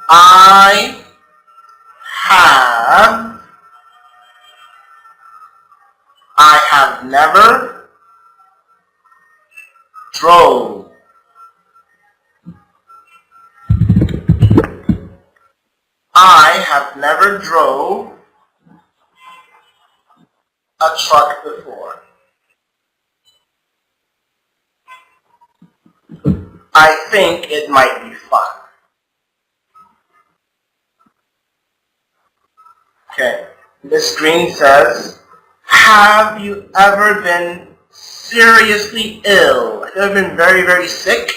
I have never drove. I have never drove a truck before. I think it might be fun. Okay. Miss Green says, have you ever been seriously ill? Have you ever been very, very sick?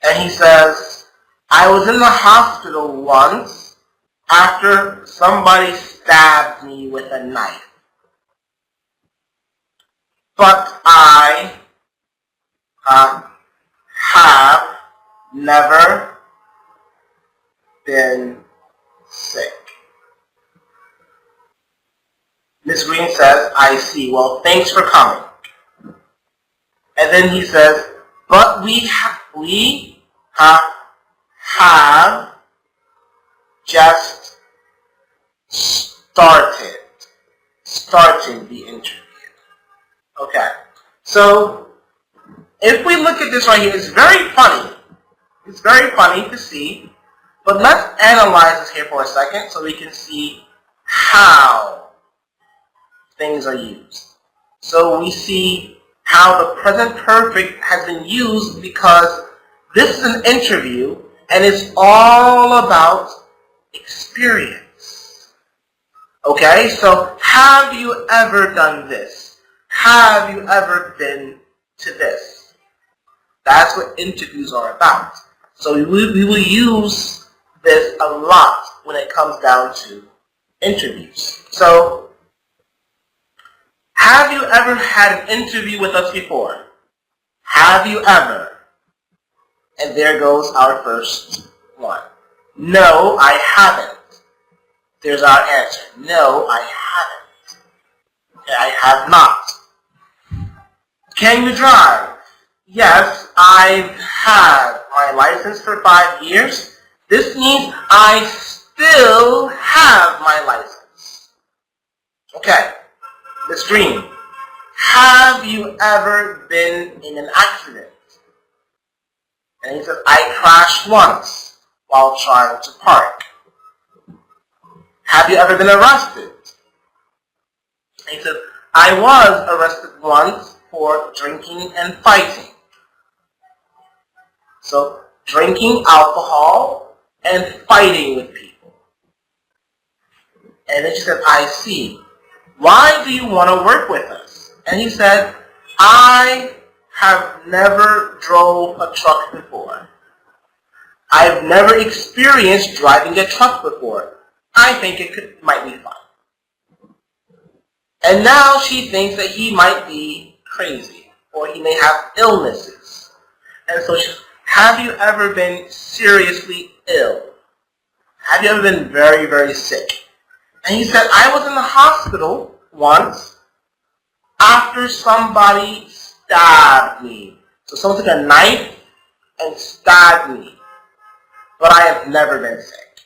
And he says, I was in the hospital once after somebody stabbed me with a knife. But I have never been sick. Miss Green says, I see. Well, thanks for coming. And then he says, but we have just started the interview. Okay. So, if we look at this right here, it's very funny. It's very funny to see. But let's analyze this here for a second so we can see how things are used. So we see how the present perfect has been used because this is an interview and it's all about experience. Okay, so have you ever done this? Have you ever been to this? That's what interviews are about. So we will use this a lot when it comes down to interviews. So, have you ever had an interview with us before? Have you ever? And there goes our first one. No, I haven't. There's our answer. No, I haven't. Okay, I have not. Can you drive? Yes, I've had my license for 5 years. This means I still have my license. Okay, Miss Green, have you ever been in an accident? And he says, I crashed once while trying to park. Have you ever been arrested? And he says, I was arrested once for drinking and fighting. So, drinking alcohol and fighting with people. And then she said, I see. Why do you want to work with us? And he said, I have never drove a truck before. I've never experienced driving a truck before. I think it might be fun. And now she thinks that he might be crazy or he may have illnesses. And so she says, have you ever been seriously ill? Have you ever been very, very sick? And he said, I was in the hospital once after somebody stabbed me. So someone took a knife and stabbed me. But I have never been sick.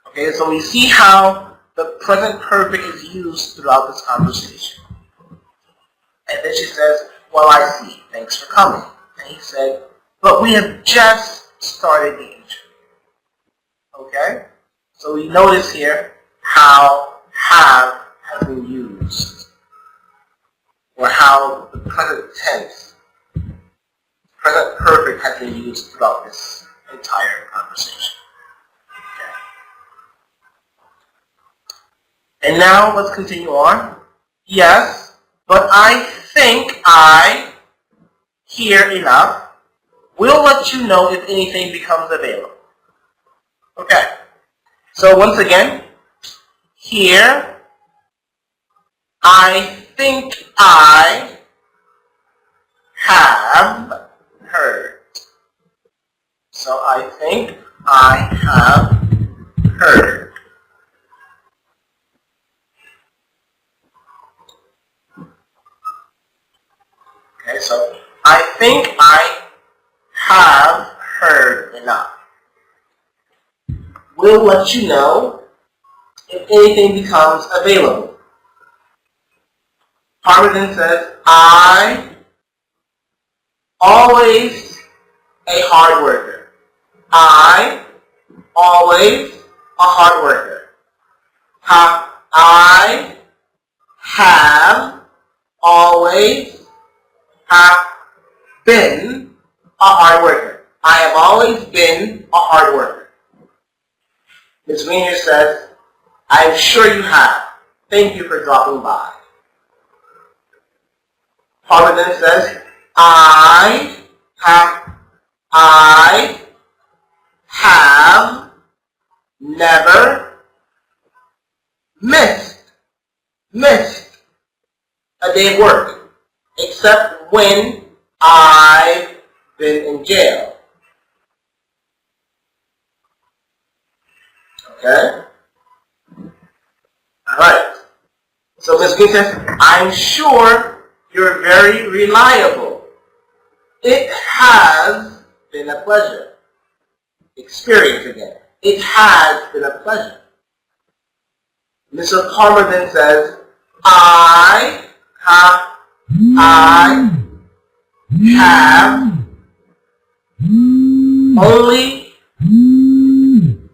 Okay, so we see how the present perfect is used throughout this conversation. And then she says, well, I see. Thanks for coming. And he said, but we have just started the interview. Okay? So we notice here how have has been used, or how the present tense, present perfect has been used throughout this entire conversation. Okay. And now let's continue on. Yes, but I think I hear enough. We'll let you know if anything becomes available. Okay. So once again, here, I think I have heard. So I think I have heard. Okay, so I think I have heard enough. will let you know if anything becomes available. Farmer then says, I always a hard worker. I always a hard worker. I have always been a hard worker. I have always been a hard worker. Ms. Wiener says, I'm sure you have. Thank you for dropping by. Farmer then says, I have never missed a day of work, except when I've been in jail. Okay? Alright. So Ms. Green says, I'm sure you're very reliable. It has been a pleasure. Experience again. It has been a pleasure. Mr. Palmer then says, I have only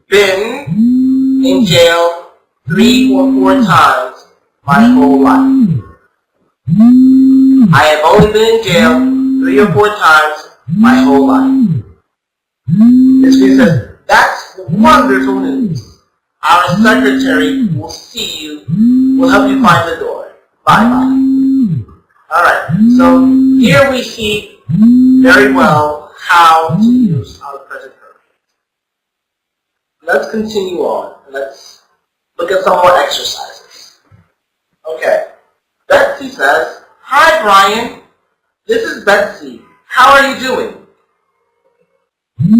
been in jail 3 or 4 times my whole life. I have only been in jail 3 or 4 times my whole life. This means that that's wonderful news. Our secretary will see you, will help you find the door. Bye-bye. Alright, so here we see very well how to use our present perfect. Let's continue on. Let's look at some more exercises. Okay. Betsy says, hi Brian, this is Betsy. How are you doing?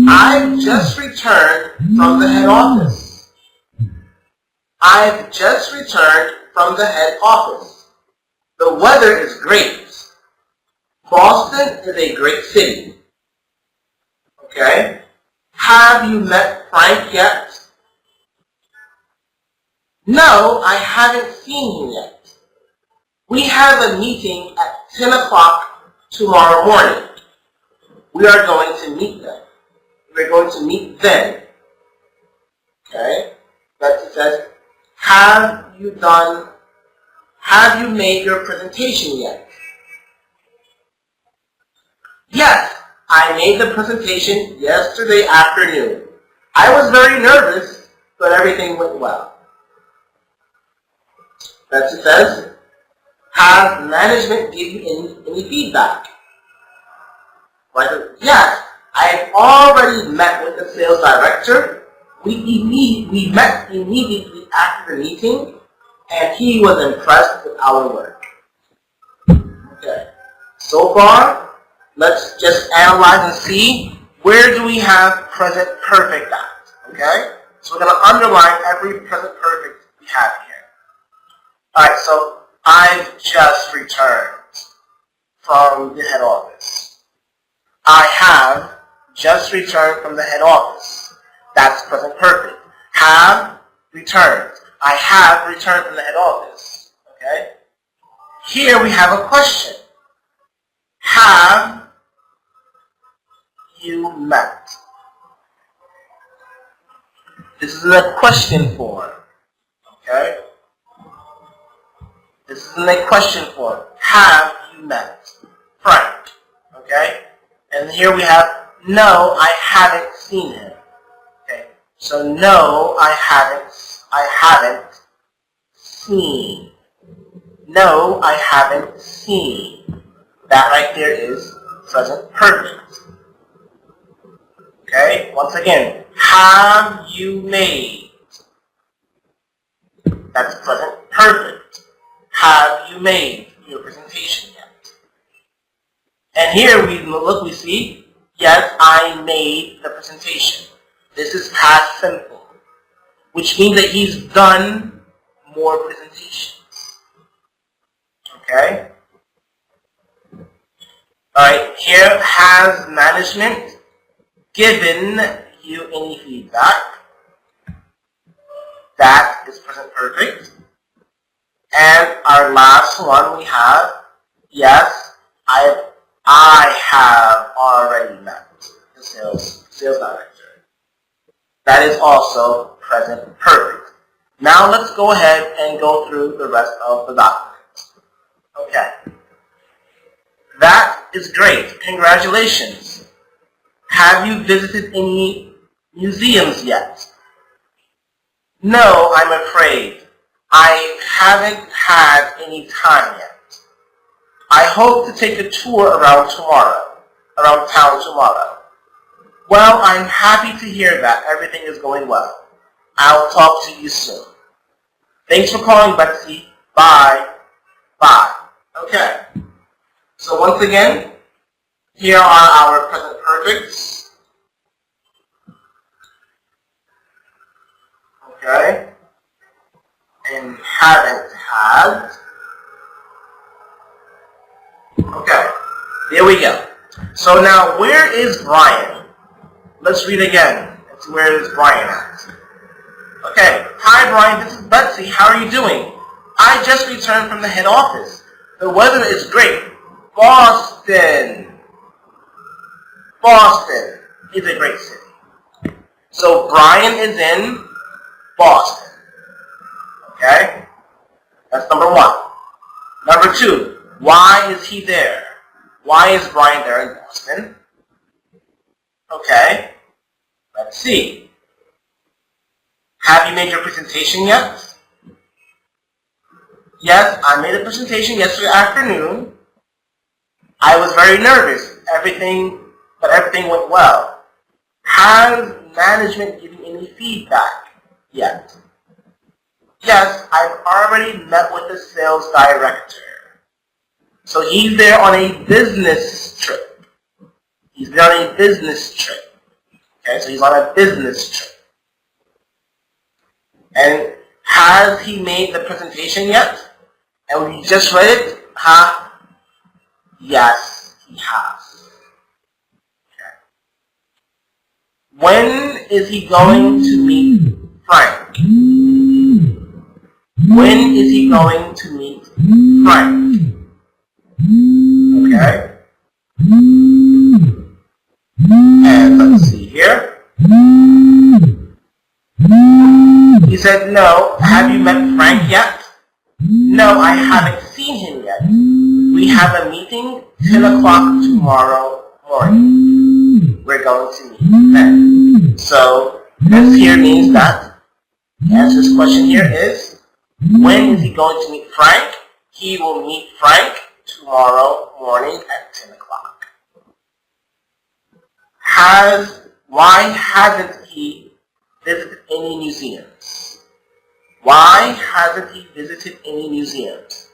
I've just returned from the head office. I've just returned from the head office. The weather is great. Boston is a great city. Okay? Have you met Frank yet? No, I haven't seen him yet. We have a meeting at 10 o'clock tomorrow morning. We are going to meet them. We're going to meet then. Okay? Betsy says, have you made your presentation yet? Yes, I made the presentation yesterday afternoon. I was very nervous, but everything went well. Betsy says, has management given you any feedback? I said, yes, I have already met with the sales director. We met immediately after the meeting, and he was impressed with our work. Okay. So far, let's just analyze and see where do we have present perfect at. Okay? So we're going to underline every present perfect we have here. Alright, so I've just returned from the head office. I have just returned from the head office. That's present perfect. Have returned. I have returned from the head office. Okay? Here we have a question. Have you met? This is in a question form. Okay? This is in a question form. Have you met Frank? Okay? And here we have, no, I haven't seen him. Okay? So no, I haven't seen. No, I haven't seen. That right there is present perfect. Okay? Once again, have you made? That's present perfect. Have you made your presentation yet? And here we see, yes, I made the presentation. This is past simple, which means that he's done more presentations. Okay? Alright, here, has management given you any feedback? That is present perfect. And our last one we have, yes, I have already met the sales director. That is also present perfect. Now let's go ahead and go through the rest of the document. Okay. That is great. Congratulations. Have you visited any museums yet? No, I'm afraid. I haven't had any time yet. I hope to take a tour around town tomorrow. Well, I'm happy to hear that everything is going well. I'll talk to you soon. Thanks for calling, Betsy. Bye. Bye. Okay. So once again, here are our present perfects. Okay. And haven't had. Okay. There we go. So now, where is Brian? Let's read again. Let's see, where is Brian at? Okay. Hi, Brian. This is Betsy. How are you doing? I just returned from the head office. The weather is great. Boston. Boston is a great city. So Brian is in Boston. Okay? That's number one. Number two, why is he there? Why is Brian there in Boston? Okay. Let's see. Have you made your presentation yet? Yes, I made a presentation yesterday afternoon. I was very nervous. But everything went well. Has management given any feedback yet? Yes, I've already met with the sales director. So he's there on a business trip. He's there on a business trip. Okay, so he's on a business trip. And has he made the presentation yet? And we just read it? Huh? Yes, he has. Okay. When is he going to meet Frank? When is he going to meet Frank? Okay. And let's see here. He said, no. Have you met Frank yet? No, I haven't seen him yet. We have a meeting 10 o'clock tomorrow morning. We're going to meet then. So this here means that the answer to this question here is, when is he going to meet Frank? He will meet Frank tomorrow morning at 10 o'clock. Why hasn't he visited any museums? Why hasn't he visited any museums?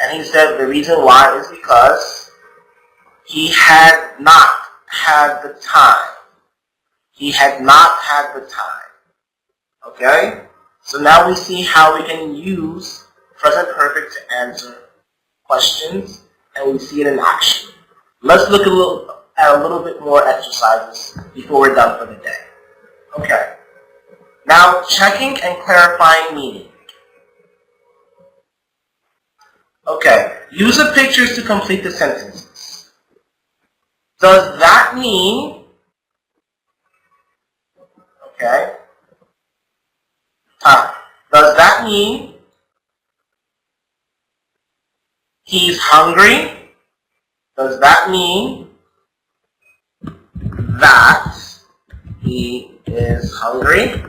And he said the reason why is because he had not had the time. He had not had the time. Okay? So now we see how we can use present perfect to answer questions, and we see it in action. Let's look at a little bit more exercises before we're done for the day. Okay. Now, checking and clarifying meaning. Okay. Use the pictures to complete the sentences. Does that mean, okay, does that mean he's hungry? Does that mean that he is hungry?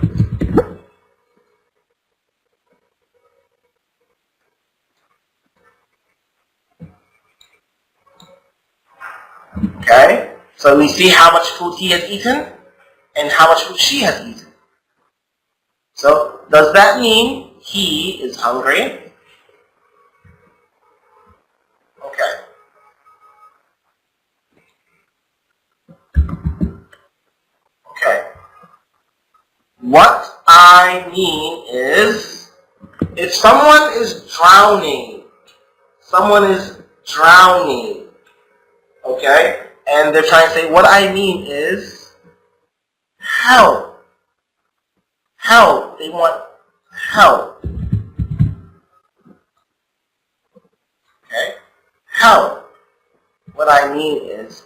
Okay, so we see how much food he has eaten and how much food she has eaten. So, does that mean he is hungry? Okay. Okay. What I mean is, if someone is drowning, okay, and they're trying to say, what I mean is, help. Help. They want help. Okay? Help. What I mean is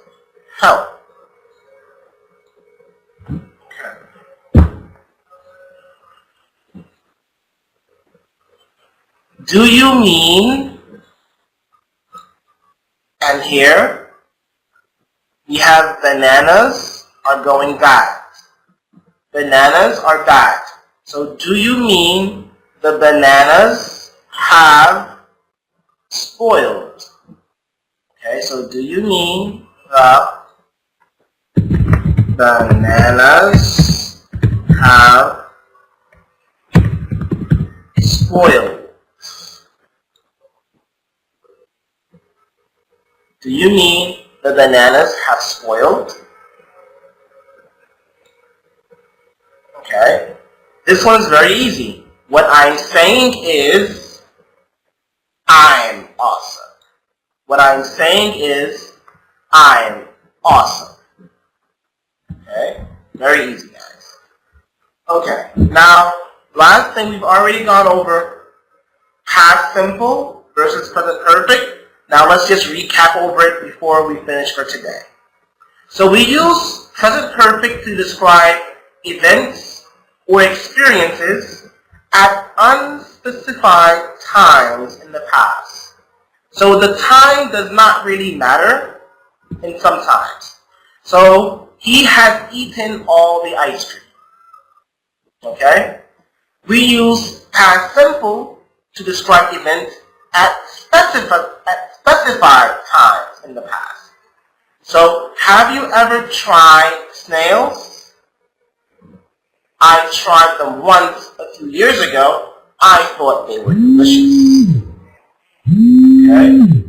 help. Okay. Do you mean, and here we have bananas are going bad. Bananas are bad. So do you mean the bananas have spoiled? Okay, so do you mean the bananas have spoiled? Do you mean the bananas have spoiled? Okay, this one's very easy. What I'm saying is, I'm awesome. What I'm saying is, I'm awesome. Okay, very easy, guys. Okay, now, last thing, we've already gone over past simple versus present perfect. Now let's just recap over it before we finish for today. So we use present perfect to describe events or experiences at unspecified times in the past. So the time does not really matter in some times. So he has eaten all the ice cream. Okay? We use past simple to describe events at specified times in the past. So, have you ever tried snails? I tried them once a few years ago. I thought they were delicious. Okay?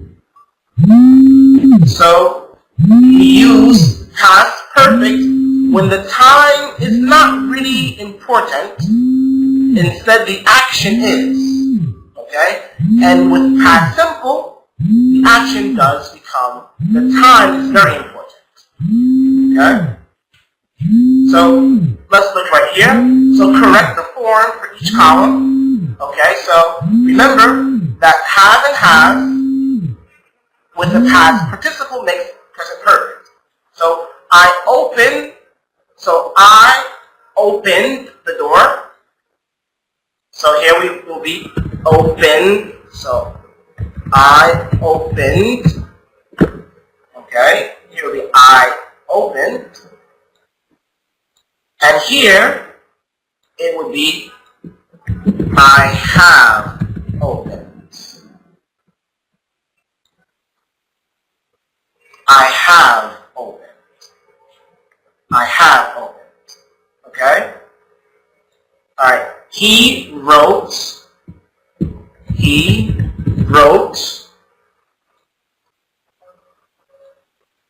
So, we use past perfect when the time is not really important. Instead, the action is. Okay? And with past simple, the action does become, the time is very important. Okay? So, let's look right here. So, correct the form for each column. Okay? So, remember that have and has with the past participle makes present perfect. So, I opened the door. So here we will be open. So I opened. Okay, here will be I opened. And here it would be I have opened. I have opened. I have opened. Okay? Alright. He wrote. He wrote.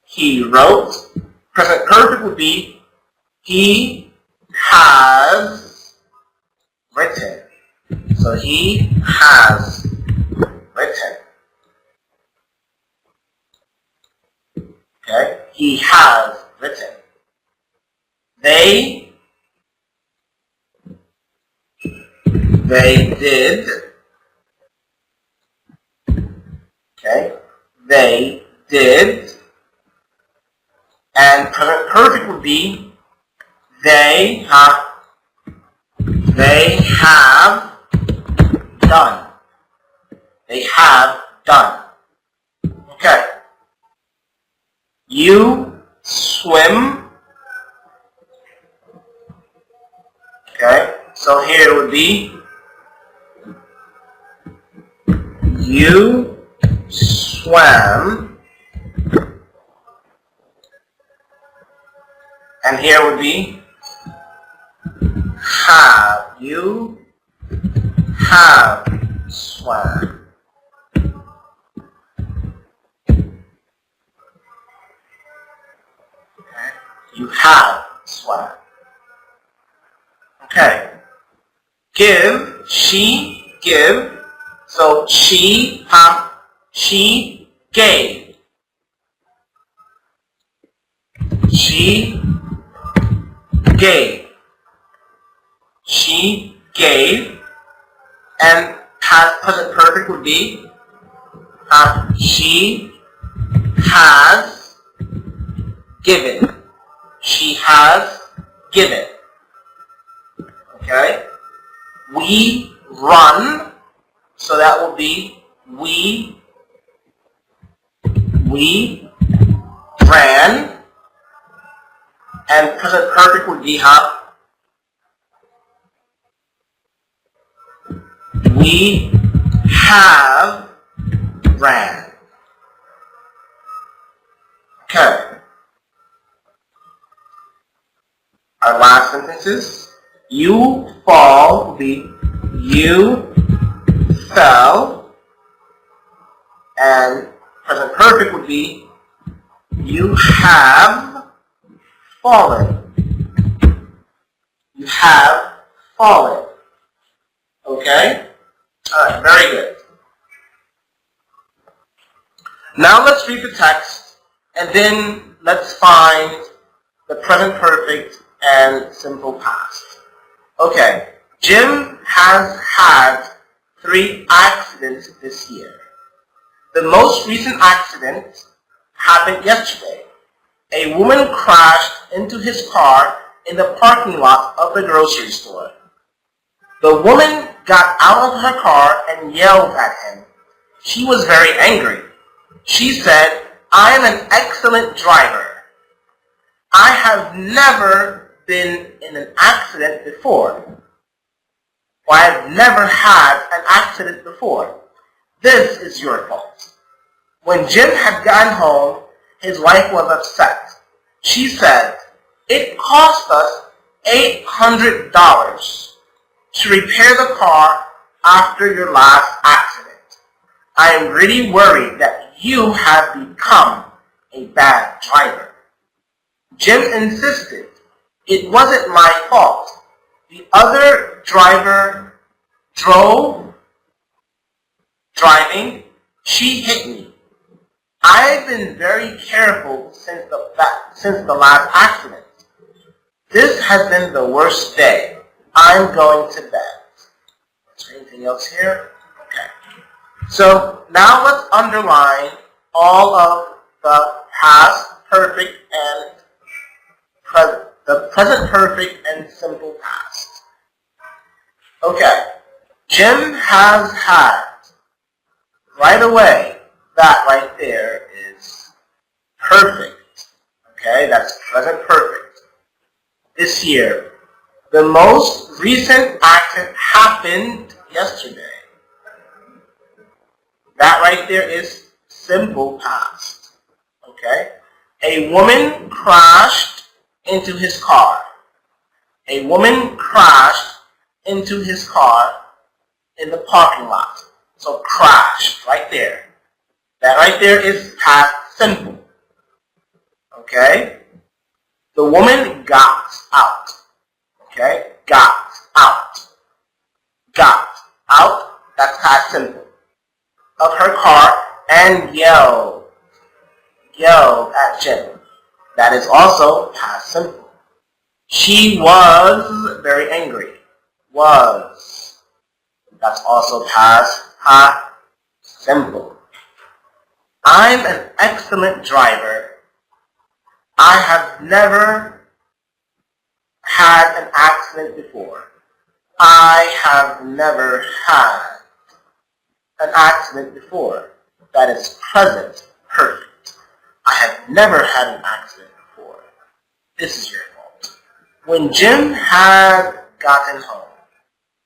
He wrote. Present perfect would be he has written. So he has written. Okay? He has written. They did. Okay? They did. And present perfect would be they have done. They have done. Okay. You swim. Okay. So here it would be you swam. And here would be have. You have swam. Okay. You have swam. Okay. Give. She give. So she gave. She gave. She gave. And past present perfect would be she has given. She has given. Okay? We run, so that will be we ran, and present perfect would be we have ran. Okay. Our last sentences. You fall will be you fell, and present perfect would be you have fallen. You have fallen. Okay? Alright, very good. Now let's read the text, and then let's find the present perfect and simple past. Okay, Jim has had 3 accidents this year. The most recent accident happened yesterday. A woman crashed into his car in the parking lot of the grocery store. The woman got out of her car and yelled at him. She was very angry. She said, "I am an excellent driver. I have never been in an accident before. Or I have never had an accident before. This is your fault." When Jim had gotten home, his wife was upset. She said, "It cost us $800 to repair the car after your last accident. I am really worried that you have become a bad driver." Jim insisted, "It wasn't my fault. The other driver driving, she hit me. I've been very careful since the last accident. This has been the worst day. I'm going to bed." Is there anything else here? Okay. So now let's underline all of the past perfect and the present perfect and simple past. Okay. Jim has had. Right away, that right there is perfect. Okay, that's present perfect. This year, the most recent accident happened yesterday. That right there is simple past. Okay? A woman crashed into his car. A woman crashed into his car in the parking lot. So crashed, right there. That right there is past simple. Okay? The woman got out. Okay? Got out. Got out, that's past simple. Of her car and yelled at Jim. That is also past simple. She was very angry. Was. That's also past simple. I'm an excellent driver. I have never had an accident before. I have never had an accident before. That is present perfect. I have never had an accident before. This is your fault. When Jim had gotten home.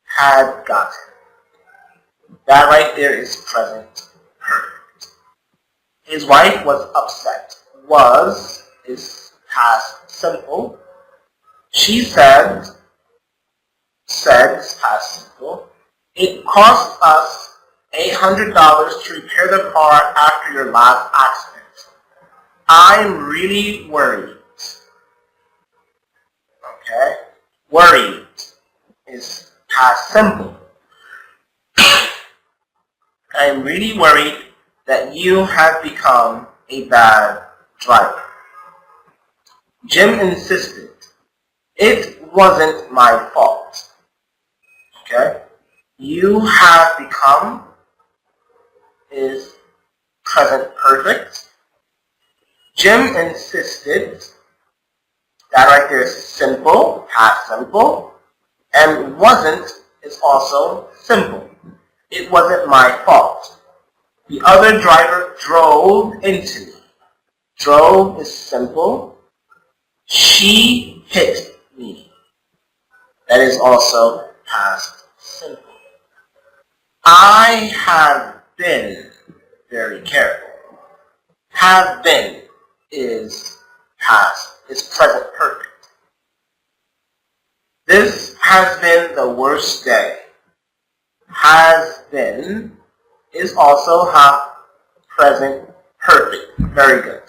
Had gotten. That right there is present perfect. His wife was upset. Was is past simple. She said is past simple. It cost us $800 to repair the car after your last accident. I'm really worried. Okay? Worried is past simple. I'm really worried that you have become a bad driver. Jim insisted. It wasn't my fault. Okay? You have become is present perfect. Jim insisted. That right there is simple, past simple. And wasn't is also simple. It wasn't my fault. The other driver drove into me. Drove is simple. She hit me. That is also past simple. I have been very careful. Have been is past, is present perfect. This has been the worst day. Has been is also present perfect. Very good.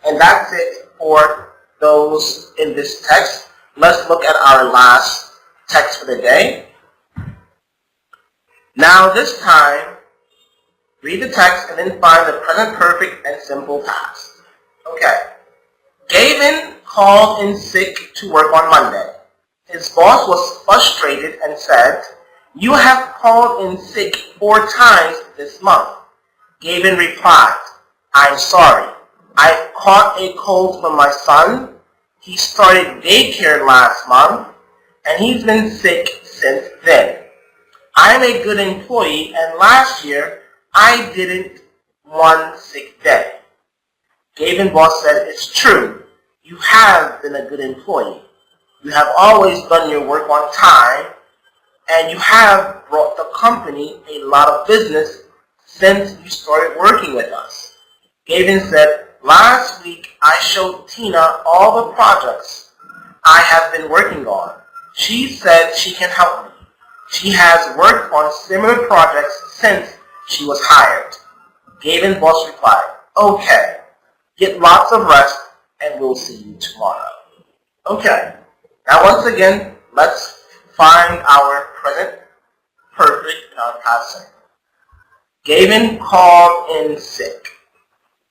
And that's it for those in this text. Let's look at our last text for the day. Now this time, read the text and then find the present perfect and simple past. Okay. Gavin called in sick to work on Monday. His boss was frustrated and said, "You have called in sick 4 times this month." Gavin replied, "I'm sorry. I caught a cold from my son. He started daycare last month, and he's been sick since then. I'm a good employee, and last year I didn't 1 sick day." Gavin's boss said, "It's true. You have been a good employee. You have always done your work on time, and you have brought the company a lot of business since you started working with us." Gavin said, "Last week I showed Tina all the projects I have been working on. She said she can help me. She has worked on similar projects since she was hired." Gavin's boss replied, "Okay, get lots of rest and we'll see you tomorrow." Okay, now once again, let's find our present perfect and our past simple. Gavin called in sick.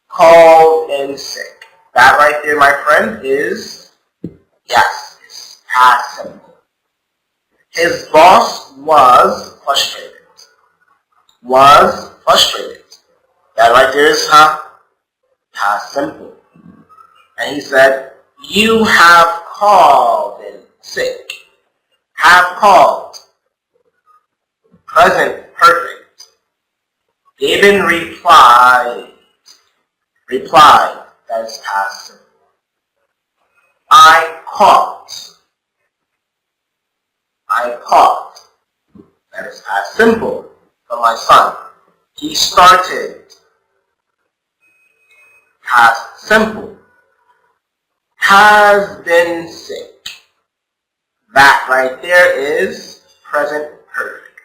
Called in sick. That right there, my friend, is, yes, it's past simple. His boss was frustrated. Was frustrated. That right there is past simple. And he said, "You have called in sick." Have called. Present perfect. Gavin replied. Replied. That is past simple. I caught. I caught. That is past simple. For my son. He started. Past simple. Has been sick. That right there is present perfect.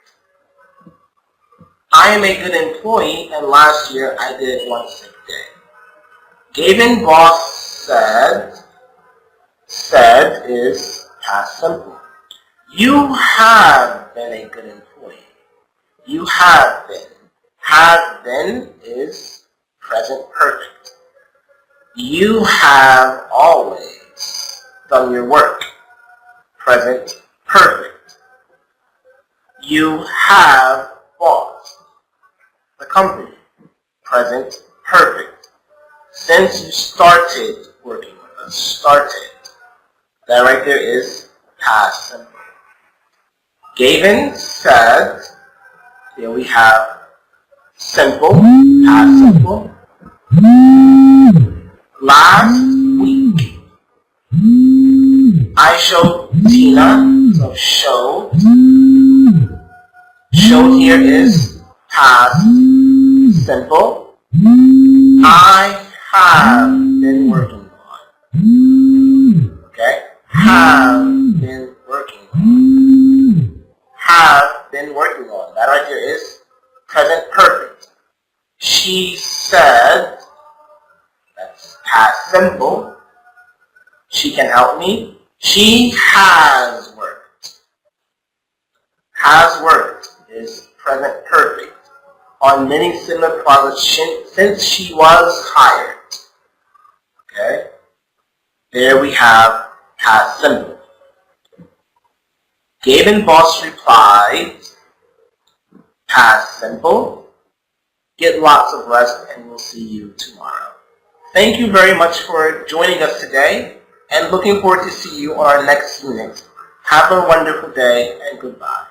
I am a good employee, and last year I did 1 sick day. Gavin boss said is past simple. You have been a good employee. You have been. Have been is present perfect. You have always done your work. Present perfect. You have bought the company. Present perfect. Since you started working with us. Started. That right there is past simple. Gavin said, here we have simple, past simple. Last week, I showed Tina, so showed. Showed here is past simple. I have been working on. Okay? Have been working on. Have been working on. That right here is present perfect. She said, that's past simple. She can help me. She has worked. Has worked is present perfect on many similar projects since she was hired. Okay? There we have past simple. Gavin boss replied, past simple. Get lots of rest, and we'll see you tomorrow. Thank you very much for joining us today, and looking forward to see you on our next unit. Have a wonderful day, and goodbye.